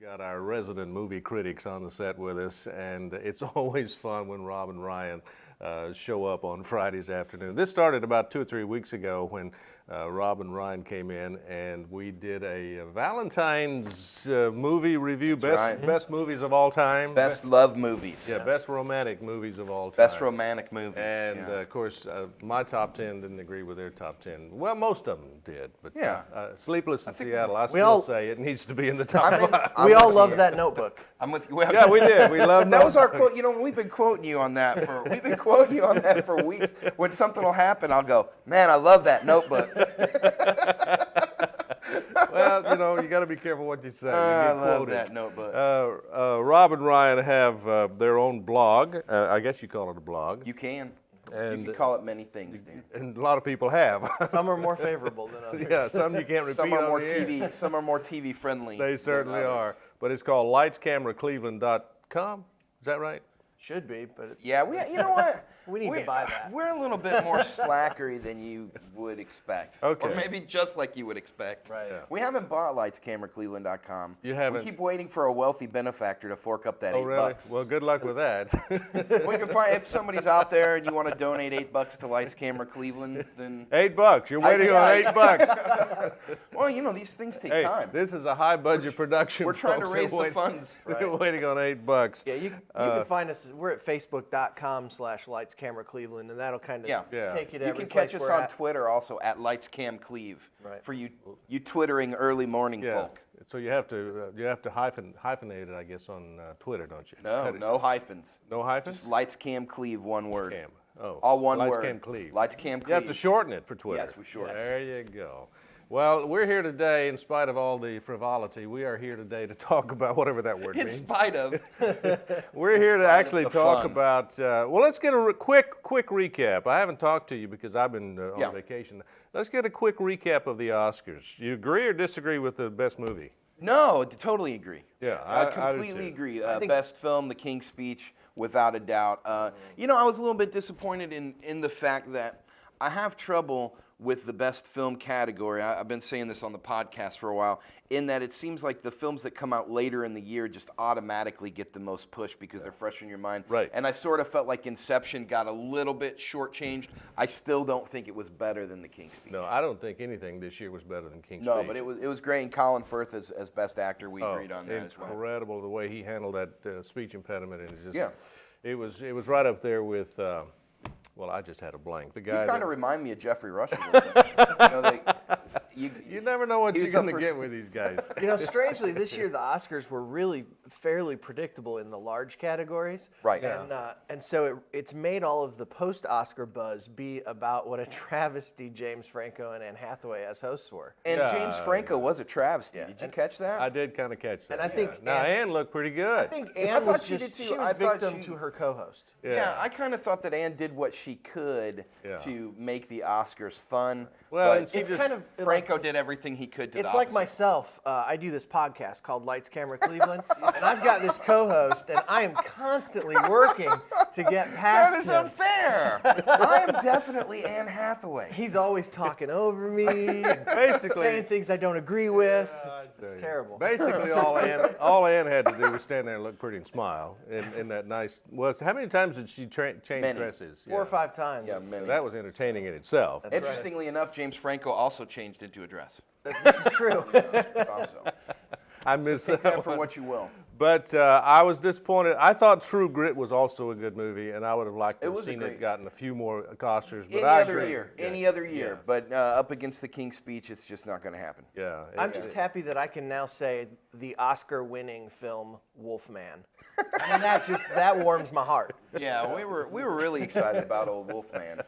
got our resident movie critics on the set with us, and it's always fun when Rob and Ryan show up on Fridays afternoon. This started about 2 or 3 weeks ago when Rob and Ryan came in, and we did a Valentine's movie review, best movies of all time. Best love movies. Yeah, best romantic movies of all time. Best romantic movies. And of course, my top 10 didn't agree with their top 10. Well, most of them did, but Yeah. Sleepless in Seattle, I still say it needs to be in the top 5. We all love that Notebook. I'm with you. Yeah, we did. We loved That was our quote. You know, we've been quoting you on that for weeks. When something will happen, I'll go, man, I love that Notebook. Well, you know, you got to be careful what you say. I You get love quoted. that Notebook. Rob and Ryan have their own blog. I guess you call it a blog. You can. And you can call it many things, Dan. And a lot of people have. Some are more favorable than others. Yeah, some you can't repeat Some are on more the air. TV. Some are more TV friendly. They certainly are. But it's called lightscameracleveland.com. Is that right? Should be, but Yeah, you know what? We need to buy that. We're a little bit more slackery than you would expect. Okay. Or maybe just like you would expect. Right. Yeah. We haven't bought lightscameracleveland.com. You haven't? We keep waiting for a wealthy benefactor to fork up that Oh, really? $8. Well, good luck with that. We can find, if somebody's out there and you want to donate $8 to Lights Camera Cleveland, then $8. You're waiting on $8. well, you know, these things take Hey, time. this is a high budget production. We're trying to folks. raise We're the funds. We're waiting on $8. Yeah, you can find us. We're at facebook.com/lightscameracleveland, and that'll kind of Yeah. take you to You every can catch place us we're on at. Twitter also at Lights Cam Cleve. Right. For you twittering early morning Yeah. folk. So you have to hyphenate it, I guess, on Twitter, don't you? No hyphens. No hyphens? Just Lights Cam Cleve, one word. Cam. Oh. All one Lights word. Cam Cleve. Lights Cam You Cleve. have to shorten it for Twitter. Yes, we shorten it. There you go. Well, we're here today, in spite of all the frivolity, we are here today to talk about whatever that word In means. spite of. We're here to actually the talk fun. about, well, let's get a quick recap. I haven't talked to you because I've been Yeah. on vacation. Let's get a quick recap of the Oscars. You agree or disagree with the best movie? No, totally agree. Yeah, I I do completely too. agree. Best film, The King's Speech, without a doubt. You know, I was a little bit disappointed in the fact that I have trouble with the best film category. I've been saying this on the podcast for a while, in that it seems like the films that come out later in the year just automatically get the most push because they're fresh in your mind. Right. And I sort of felt like Inception got a little bit shortchanged. I still don't think it was better than The King's Speech. No, I don't think anything this year was better than King's No, Speech. but it was great. And Colin Firth as best actor, we agreed on that as well. Incredible the way he handled that speech impediment. And it's just, Yeah. It was right up there with, well, I just had a blank. The guy You kind that- of remind me of Jeffrey Rush a little bit. You know, You never know what He you're was up going to for- get with these guys. You know, strangely, this year the Oscars were really fairly predictable in the large categories. Right. And so it's made all of the post-Oscar buzz be about what a travesty James Franco and Anne Hathaway as hosts were. And Yeah, James Franco was a travesty. Did you catch that? I did kind of catch that. And I think Now, Anne looked pretty good. I think I Anne thought was she just, did too. she was I thought victim she- to her co-host. Yeah, I kind of thought that Anne did what she could Yeah. to make the Oscars fun. Well, but and she It's just- kind of Franco did everything he could to It's the like opposite. myself. I do this podcast called Lights, Camera, Cleveland, and I've got this co-host, and I am constantly working to get past That is him. unfair. I am definitely Anne Hathaway. He's always talking over me, and Basically- saying things I don't agree with. It's terrible. Basically, all Anne had to do was stand there and look pretty and smile in that nice. Well, how many times did she change Many. dresses? 4 or 5 times. Yeah, many. That was entertaining in itself. Interestingly enough, James Franco also changed into a dress. This is true. Also, I missed take that that for one. what you will. But I was disappointed. I thought True Grit was also a good movie, and I would have liked to have was a seen great- it gotten a few more Oscars. But Any I other agree. year, Yeah. any other year. Yeah. But up against the King's Speech, it's just not going to happen. Yeah. I'm just happy that I can now say the Oscar-winning film Wolfman. I mean, that warms my heart. Yeah, we were really excited about old Wolfman.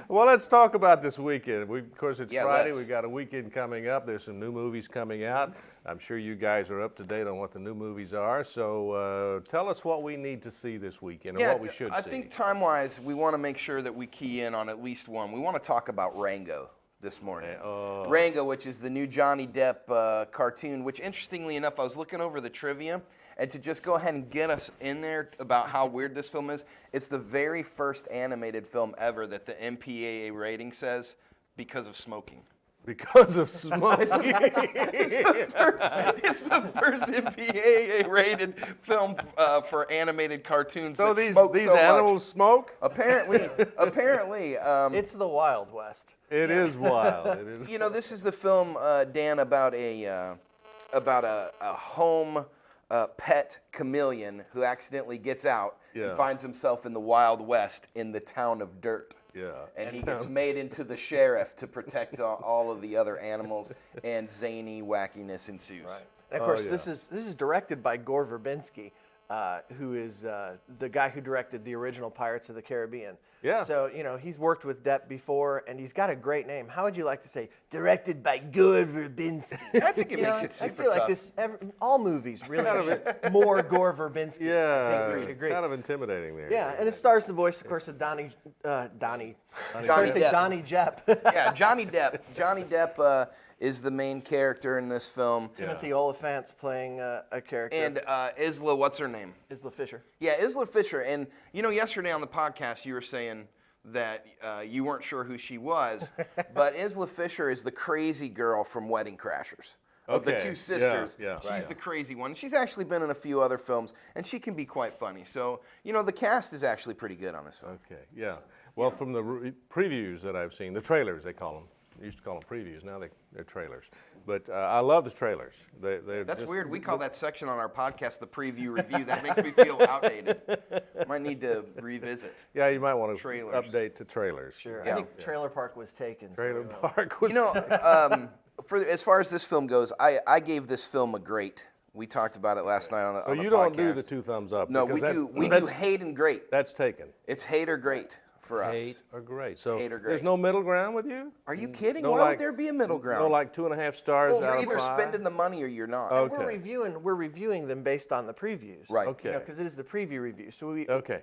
Well, let's talk about this weekend. Of course, it's Yeah, Friday. let's. We've got a weekend coming up. There's some new movies coming out. I'm sure you guys are up to date on what the new movies are. So tell us what we need to see this weekend, or what we should I see. think time-wise, we want to make sure that we key in on at least one. We want to talk about Rango this morning. Rango, which is the new Johnny Depp cartoon, which interestingly enough, I was looking over the trivia, and to just go ahead and get us in there about how weird this film is, it's the very first animated film ever that the MPAA rating says because of smoking. Because of smoke. It's the first MPAA-rated film for animated cartoons. So that these smoke so much. animals smoke? Apparently, It's the Wild West. It is wild. It is. you know, this is the film, Dan, about a home pet chameleon who accidentally gets out Yeah. and finds himself in the Wild West in the town of Dirt. Yeah. And he gets made into the sheriff to protect all of the other animals, and zany wackiness ensues. Right. And of course, yeah. this is directed by Gore Verbinski, who is the guy who directed the original Pirates of the Caribbean. Yeah. So, you know, he's worked with Depp before, and he's got a great name. How would you like to say, directed by Gore Verbinski? I think it makes it I super feel like tough. all movies really need more Gore Verbinski. I Yeah. think we'd agree. Kind of intimidating there. Yeah, and it stars the voice, of course, of Donnie Johnny Depp. Depp. Donnie Jepp. Yeah, Johnny Depp. Johnny Depp is the main character in this film. Timothy Olyphant's playing a character. And Isla, what's her name? Isla Fisher. Yeah, Isla Fisher. And, you know, yesterday on the podcast you were saying that you weren't sure who she was, but Isla Fisher is the crazy girl from Wedding Crashers. Of the Okay, two sisters, yeah. she's the crazy one. She's actually been in a few other films, and she can be quite funny. So, you know, the cast is actually pretty good on this film. Okay, yeah. Well, from the previews that I've seen, the trailers they call them. They used to call them previews. Now they're trailers. But I love the trailers. They're That's just, weird. We call that section on our podcast the preview review. That makes me feel outdated. Might need to revisit. Yeah, you might want to Trailers. update to trailers. Sure. Yeah. I think Trailer Park was taken. so, Trailer Park was. You know, for as far as this film goes, I gave this film a great. We talked about it last night on the So on the you don't do podcast. the 2 thumbs up. No, because we do hate and great. That's taken. It's hate or great for us. Hate or great. So Hate or there's great. no middle ground with you? Are you kidding? No, Why like- would there be a middle ground? No, like 2.5 stars well, out you're of either 5? spending the money or you're not. Okay. We're reviewing them based on the previews. Right. Okay. Because it is the preview review. So Okay.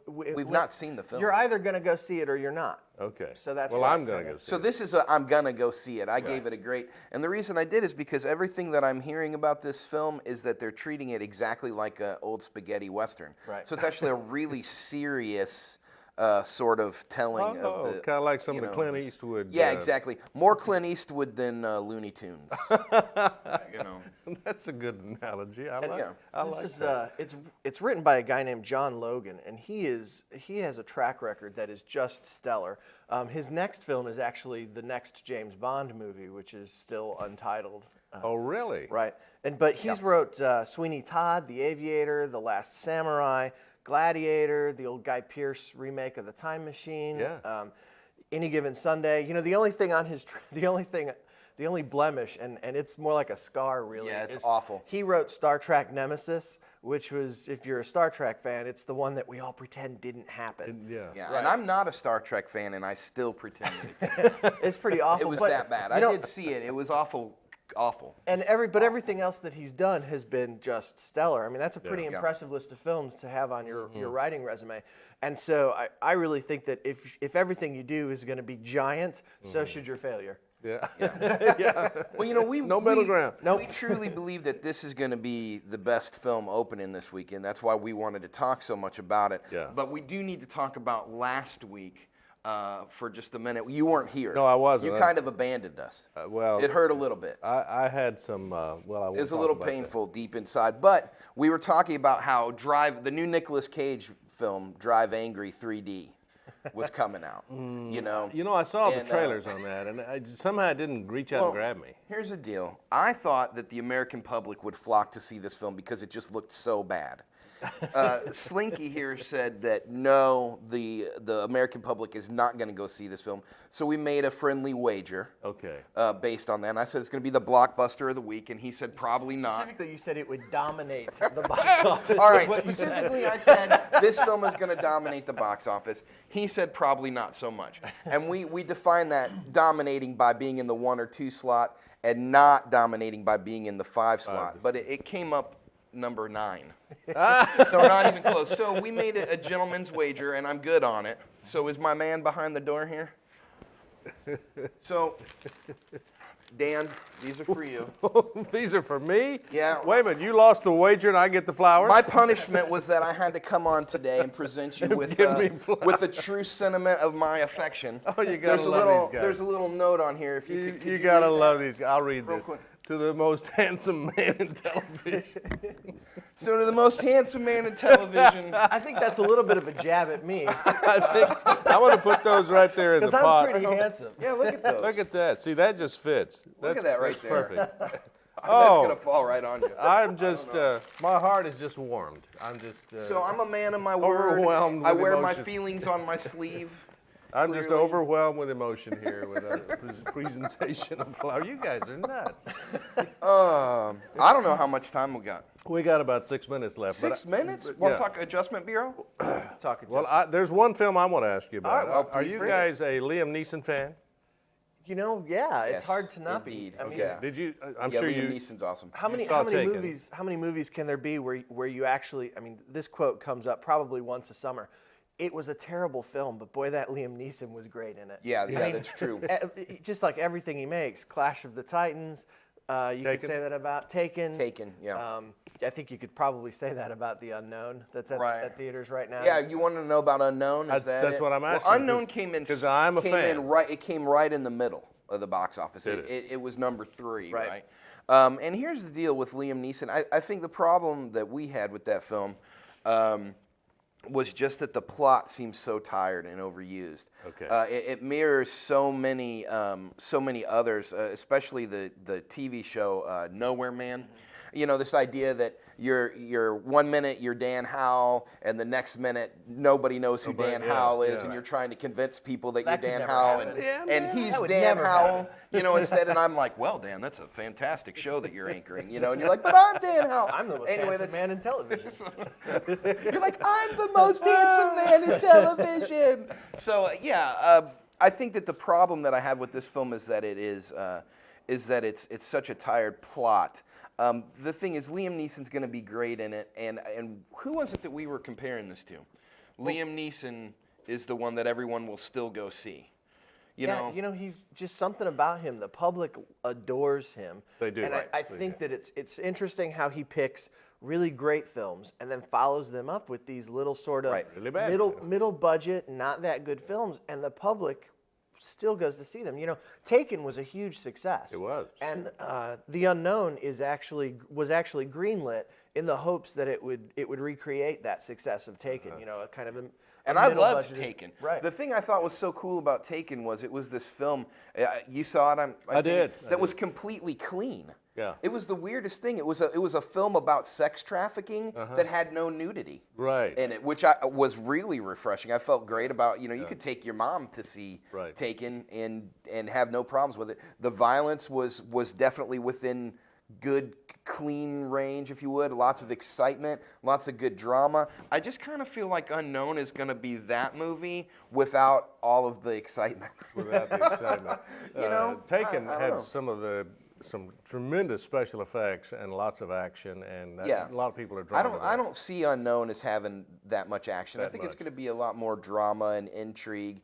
We've not seen the film. You're either going to go see it or you're not. Okay. So that's well, why I'm going to go see So it. this is I'm gonna go see it. I gave it a great, and the reason I did is because everything that I'm hearing about this film is that they're treating it exactly like an old spaghetti western. Right. So it's actually a really serious sort of telling Oh, of the kind of like some you of the know, Clint Eastwood. Yeah, exactly. More Clint Eastwood than Looney Tunes. you know. That's a good analogy. I like. yeah. I This like is, that. it's written by a guy named John Logan, and he has a track record that is just stellar. His next film is actually the next James Bond movie, which is still untitled. Oh, really? Right, but he's wrote Sweeney Todd, The Aviator, The Last Samurai, Gladiator, the old Guy Pearce remake of The Time Machine. Yeah. Any Given Sunday. You know, the only thing on his the only blemish, and it's more like a scar, really. Yeah, it's is awful. He wrote Star Trek Nemesis, which was, if you're a Star Trek fan, it's the one that we all pretend didn't happen. Yeah. Yeah, and I'm not a Star Trek fan, and I still pretend it. It's pretty awful. It was but, that bad. you I know, did see it. It was awful. And everything else that he's done has been just stellar. I mean, that's a pretty Yeah. impressive list of films to have on your writing resume. And so I really think that if everything you do is going to be giant, so should your failure. Yeah. Well, you know, No middle ground. We truly believe that this is going to be the best film opening this weekend. That's why we wanted to talk so much about it. Yeah. But we do need to talk about last week for just a minute. You weren't here. No, I wasn't. You kind of abandoned us. Well, It hurt a little bit. I had some. I won't It was a talk little about that. painful deep inside. But we were talking about how the new Nicolas Cage film, Drive Angry 3D, was coming out. You know. You know, I saw the And, trailers on that, and somehow it didn't reach out and grab me. Here's the deal. I thought that the American public would flock to see this film because it just looked so bad. Slinky here said that no, the American public is not going to go see this film. So we made a friendly wager Okay. based on that. And I said it's going to be the blockbuster of the week, and he said probably not. Specifically, you said it would dominate the box office. All is right, what you said. specifically I said this film is going to dominate the box office. He said probably not so much. And we define that dominating by being in the 1 or 2 slot and not dominating by being in the 5 slot. But it came up number 9. So not even close. So we made it a gentleman's wager, and I'm good on it. So is my man behind the door here? So Dan, these are for you. These are for me? Yeah. Wait a minute, you lost the wager and I get the flowers? My punishment was that I had to come on today and present you with Give me flowers. with the true sentiment of my affection. Oh, you gotta love these guys. There's a little note on here. If you could You you gotta read love that? these. I'll read Real this. quick. To the most handsome man in television. So to the most handsome man in television. I think that's a little bit of a jab at me I think so. I'm gonna put those right there in the because pot. I'm pretty handsome. Yeah, look at those. Look at that. See, that just fits. Look at that right that's there. Perfect. That's Oh. gonna fall right on you. I'm just, my heart is just warmed. I'm just. So I'm a man of my word. Overwhelmed I with wear my emotion. feelings on my sleeve. I'm just clearly. overwhelmed with emotion here with a presentation of flower. You guys are nuts. I don't know how much time we got. We got about 6 minutes left. 6 minutes? but Want yeah. to talk Adjustment Bureau? Talking Well, there's one film I want to ask you about. All right, well, Are please you bring it. guys a Liam Neeson fan? yeah, it's Yes, hard to not indeed. be. I mean, Okay. Did you? I'm Yeah, sure Liam you. Neeson's awesome. How many saw Taken. movies? How many movies can there be where you actually? I mean, this quote comes up probably once a summer. It was a terrible film, but boy, that Liam Neeson was great in it. Yeah, that's true. Just like everything he makes, Clash of the Titans. You could Taken. say that about Taken. Taken, yeah. I think you could probably say that about The Unknown. That's Right. at theaters right now. Yeah, you want to know about Unknown? Is That's it? what I'm asking, Well, Unknown 'cause- came in 'cause I'm a came fan. in right. It came right in the middle of the box office. Did It was number 3, Right. right? And here's the deal with Liam Neeson. I think the problem that we had with that film was just that the plot seems so tired and overused. Okay. It mirrors so many others, especially the TV show Nowhere Man. You know, this idea that you're 1 minute you're Dan Howell, and the next minute nobody knows who Dan Howell is, and you're trying to convince people that That you're could Dan never Howell, happen. and he's That would Dan never Howell. happen. You know, instead, and I'm like, well, Dan, that's a fantastic show that you're anchoring. You know, and you're like, but I'm Dan Howell. I'm the most anyway, handsome man in television. you're like, I'm the most handsome man in television. So I think that the problem that I have with this film is that it's such a tired plot. The thing is, Liam Neeson's going to be great in it, and who was it that we were comparing this to? Liam Neeson is the one that everyone will still go see. You know, he's just something about him. The public adores him. They do. And Right. I think that it's interesting how he picks really great films and then follows them up with these little sort of Right. Really bad middle budget, not that good films, and the public still goes to see them. You know, Taken was a huge success. It was. And The Unknown was actually greenlit in the hopes that it would recreate that success of Taken. You know, a kind of a And I middle loved budgeted- Taken. Right. The thing I thought was so cool about Taken was it was this film. You saw it. I did. That was completely clean. Yeah. It was the weirdest thing. It was a film about sex trafficking that had no nudity. Right. In it, which was really refreshing. I felt great about. You know, you could take your mom to see Right. Taken and have no problems with it. The violence was definitely within good, clean range, if you would. Lots of excitement, lots of good drama. I just kind of feel like Unknown is going to be that movie without all of the excitement. Without the excitement. You know, Taken I don't had know. some tremendous special effects and lots of action, and Yeah. a lot of people are drawn to that. I don't see Unknown as having that much action. I That think it's much. going to be a lot more drama and intrigue.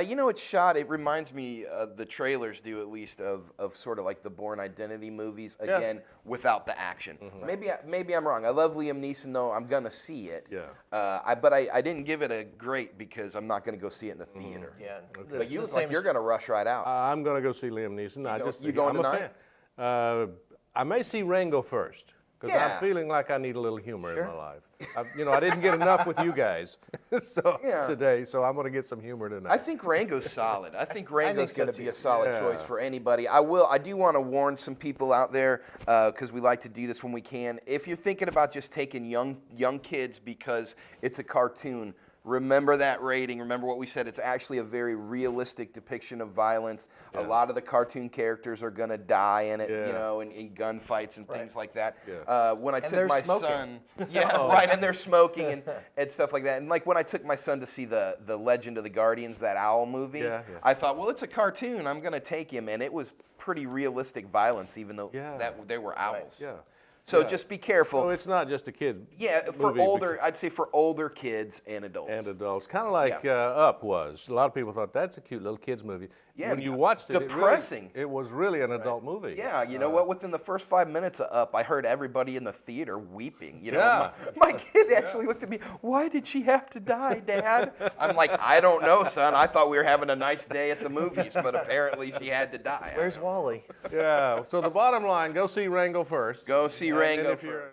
You know, it's shot. It reminds me, the trailers do at least, of sort of like the Bourne Identity movies. Again, without the action. Maybe I'm wrong. I love Liam Neeson though. I'm gonna see it. Yeah. But I didn't give it a great because I'm not gonna go see it in the theater. Yeah. But you The look same like you're gonna rush right out. I'm going to go see Liam Neeson. You going I'm a tonight? fan. I may see Rango first because Yeah. I'm feeling like I need a little humor Sure. in my life. I didn't get enough with you guys Yeah. today, so I'm going to get some humor tonight. I think Rango's solid. I think Rango's so, going to be too. a solid Yeah. choice for anybody. I do want to warn some people out there because we like to do this when we can. If you're thinking about just taking young kids because it's a cartoon, remember that rating. Remember what we said. It's actually a very realistic depiction of violence. A lot of the cartoon characters are going to die in it, Yeah. you know, in gunfights and things like that. Yeah. When I And took they're my smoking. son, right, and they're smoking and stuff like that. And like when I took my son to see the Legend of the Guardians, that owl movie, Yeah. I thought, well, it's a cartoon. I'm going to take him, and it was pretty realistic violence, even though Yeah. that they were owls. Yeah. So just be careful. So it's not just a kid. Yeah, for older, I'd say for older kids and adults. And adults, kind of like Up was. A lot of people thought that's a cute little kids movie. Yeah, when you watched it, depressing. It was really an adult movie. Yeah, you know what? Within the first 5 minutes of Up, I heard everybody in the theater weeping. You know, Yeah. my kid actually looked at me. Why did she have to die, Dad? I'm like, I don't know, son. I thought we were having a nice day at the movies, but apparently she had to die. Where's Wally? Yeah. So the bottom line: go see Rango first. Go see And Rango if you're first.